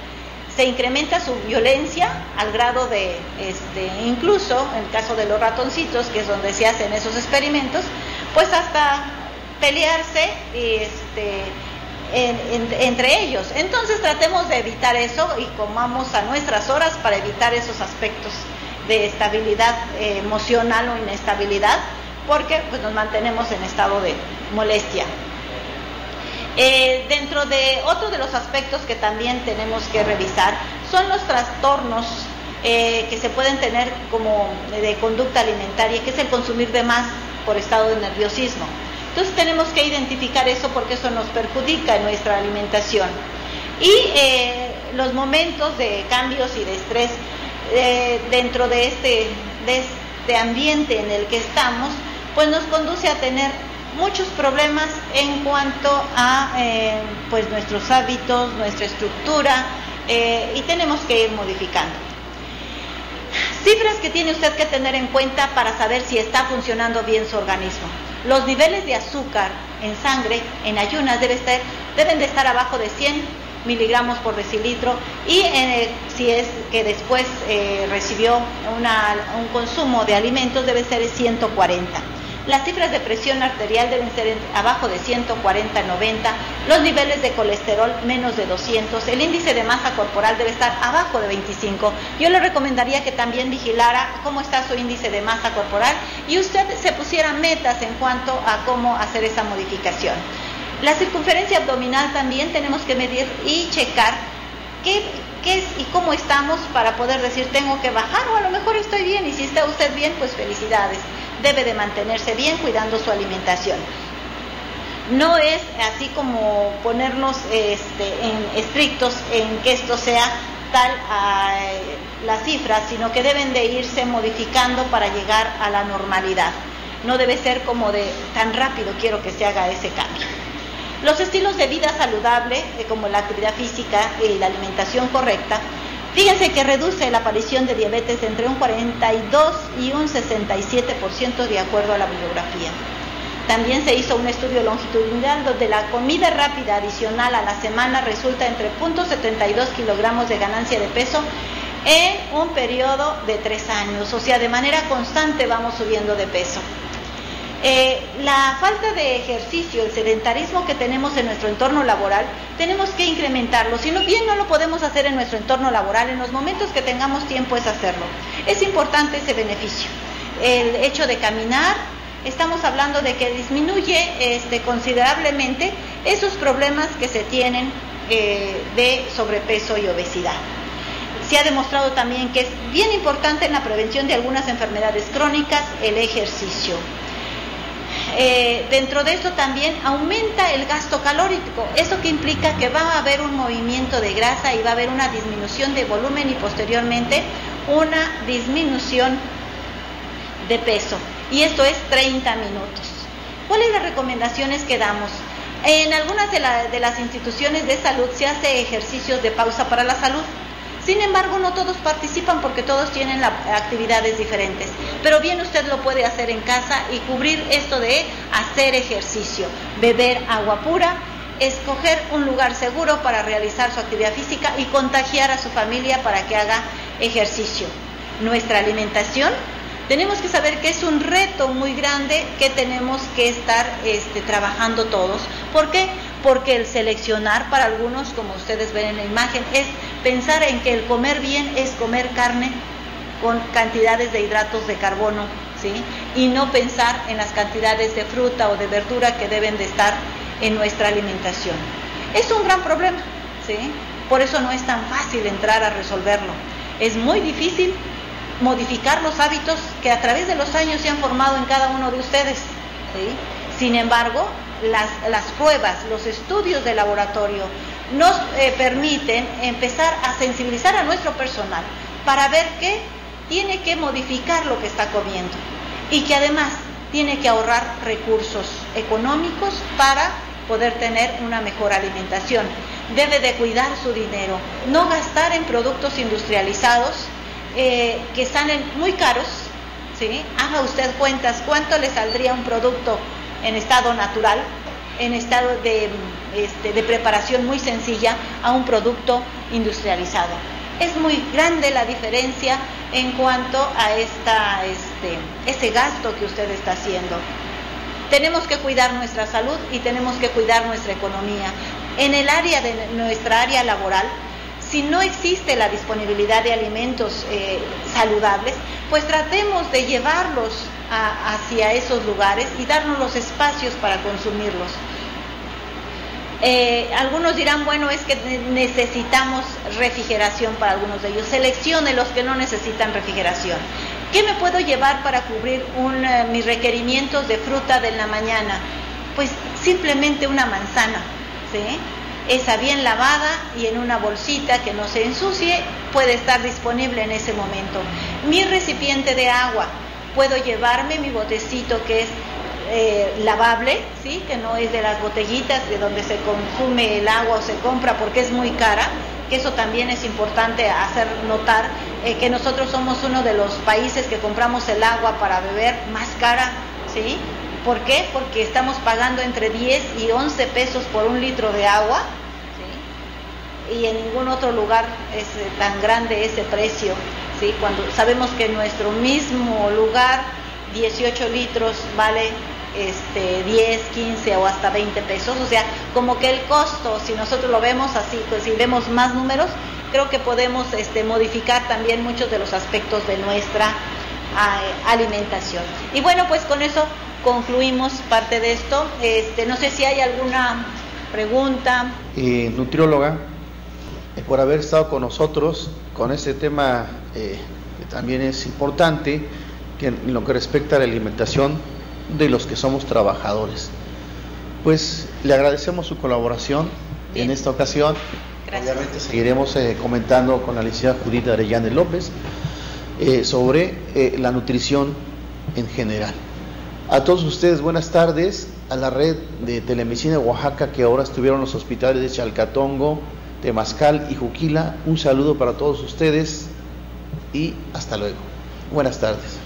Se incrementa su violencia al grado de, incluso en el caso de los ratoncitos, que es donde se hacen esos experimentos, pues hasta pelearse entre ellos. Entonces tratemos de evitar eso y comamos a nuestras horas para evitar esos aspectos de estabilidad emocional o inestabilidad, porque pues nos mantenemos en estado de molestia. Dentro de otro de los aspectos que también tenemos que revisar son los trastornos que se pueden tener como de conducta alimentaria, que es el consumir de más por estado de nerviosismo. Entonces tenemos que identificar eso, porque eso nos perjudica en nuestra alimentación. Y los momentos de cambios y de estrés dentro de este ambiente en el que estamos, pues nos conduce a tener muchos problemas en cuanto a pues nuestros hábitos, nuestra estructura, y tenemos que ir modificando. Cifras que tiene usted que tener en cuenta para saber si está funcionando bien su organismo. Los niveles de azúcar en sangre en ayunas deben de estar abajo de 100 miligramos por decilitro, y si es que después recibió un consumo de alimentos, debe ser 140. Las cifras de presión arterial deben ser abajo de 140/90, los niveles de colesterol menos de 200, el índice de masa corporal debe estar abajo de 25. Yo le recomendaría que también vigilara cómo está su índice de masa corporal y usted se pusiera metas en cuanto a cómo hacer esa modificación. La circunferencia abdominal también tenemos que medir y checar qué es y cómo estamos para poder decir tengo que bajar, o a lo mejor estoy bien, y si está usted bien, pues felicidades. Debe de mantenerse bien cuidando su alimentación. No es así como ponernos estrictos en que esto sea tal la cifra, sino que deben de irse modificando para llegar a la normalidad. No debe ser como de tan rápido quiero que se haga ese cambio. Los estilos de vida saludable, como la actividad física y la alimentación correcta, fíjense que reduce la aparición de diabetes entre un 42 y un 67% de acuerdo a la bibliografía. También se hizo un estudio longitudinal donde la comida rápida adicional a la semana resulta entre 0.72 kilogramos de ganancia de peso en un periodo de 3 años, o sea, de manera constante vamos subiendo de peso. La falta de ejercicio, el sedentarismo que tenemos en nuestro entorno laboral, tenemos que incrementarlo. Si no, bien no lo podemos hacer en nuestro entorno laboral, en los momentos que tengamos tiempo es hacerlo. Es importante ese beneficio. El hecho de caminar, estamos hablando de que disminuye considerablemente esos problemas que se tienen de sobrepeso y obesidad. Se ha demostrado también que es bien importante en la prevención de algunas enfermedades crónicas el ejercicio. Dentro de eso también aumenta el gasto calórico, eso que implica que va a haber un movimiento de grasa y va a haber una disminución de volumen y posteriormente una disminución de peso, y esto es 30 minutos. ¿Cuáles son las recomendaciones que damos? En algunas de las instituciones de salud se hace ejercicios de pausa para la salud. Sin embargo, no todos participan porque todos tienen actividades diferentes. Pero bien usted lo puede hacer en casa y cubrir esto de hacer ejercicio, beber agua pura, escoger un lugar seguro para realizar su actividad física y contagiar a su familia para que haga ejercicio. Nuestra alimentación, tenemos que saber que es un reto muy grande que tenemos que estar trabajando todos. ¿Por qué? Porque el seleccionar para algunos, como ustedes ven en la imagen, es pensar en que el comer bien es comer carne con cantidades de hidratos de carbono, ¿sí? Y no pensar en las cantidades de fruta o de verdura que deben de estar en nuestra alimentación. Es un gran problema, ¿sí? Por eso no es tan fácil entrar a resolverlo. Es muy difícil modificar los hábitos que a través de los años se han formado en cada uno de ustedes, ¿sí? Sin embargo, las pruebas, los estudios de laboratorio nos permiten empezar a sensibilizar a nuestro personal para ver que tiene que modificar lo que está comiendo y que además tiene que ahorrar recursos económicos para poder tener una mejor alimentación. Debe de cuidar su dinero, no gastar en productos industrializados que están muy caros, ¿sí? Haga usted cuentas cuánto le saldría un producto en estado natural, en estado de preparación muy sencilla, a un producto industrializado. Es muy grande la diferencia en cuanto a ese gasto que usted está haciendo. Tenemos que cuidar nuestra salud y tenemos que cuidar nuestra economía. En el área de nuestra área laboral, si no existe la disponibilidad de alimentos saludables, pues tratemos de llevarlos hacia esos lugares y darnos los espacios para consumirlos. Algunos dirán, bueno, es que necesitamos refrigeración para algunos de ellos. Seleccione los que no necesitan refrigeración. ¿Qué me puedo llevar para cubrir mis requerimientos de fruta de la mañana? Pues simplemente una manzana, ¿sí? Esa bien lavada y en una bolsita que no se ensucie, puede estar disponible en ese momento. Mi recipiente de agua, puedo llevarme mi botecito que es lavable, ¿sí? Que no es de las botellitas de donde se consume el agua o se compra porque es muy cara, que eso también es importante hacer notar, que nosotros somos uno de los países que compramos el agua para beber más cara, ¿sí? ¿Por qué? Porque estamos pagando entre 10 y 11 pesos por un litro de agua, ¿sí? Y en ningún otro lugar es tan grande ese precio, ¿sí? Cuando sabemos que en nuestro mismo lugar 18 litros vale 10, 15 o hasta 20 pesos, o sea, como que el costo, si nosotros lo vemos así, pues si vemos más números, creo que podemos modificar también muchos de los aspectos de nuestra alimentación. Y bueno, pues con eso concluimos parte de esto. No sé si hay alguna pregunta. Nutrióloga, por haber estado con nosotros con este tema que también es importante, que en lo que respecta a la alimentación de los que somos trabajadores. Pues le agradecemos su colaboración. Bien. En esta ocasión. Gracias. Obviamente seguiremos comentando con la licenciada Judith Arellano López sobre la nutrición en general. A todos ustedes, buenas tardes. A la red de Telemedicina de Oaxaca, que ahora estuvieron en los hospitales de Chalcatongo, Temazcal y Juquila, un saludo para todos ustedes y hasta luego. Buenas tardes.